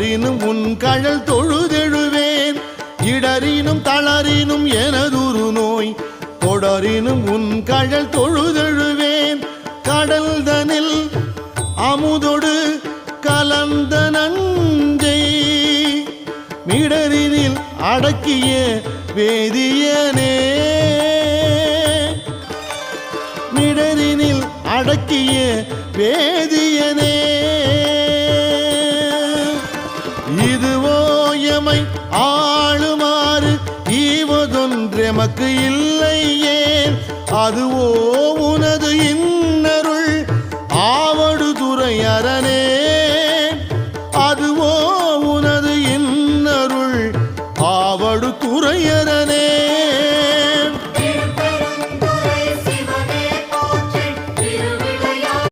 தொடரினும் உன் கழல் தொழுதெழுவேன் இடரினும் தளரினும் எனதுரு நோய் தொடரினும் உன் கழல் தொழுதெழுவேன் கடல் தனில் அமுதொடு கலந்த நஞ்சை மிடரினில் அடக்கிய வேதியனே மிடரினில் அடக்கிய வேதியனே இதுவோ எமை ஆளுமாறு ஈவதொன்றெமக்கு இல்லையே அதுவோ உனது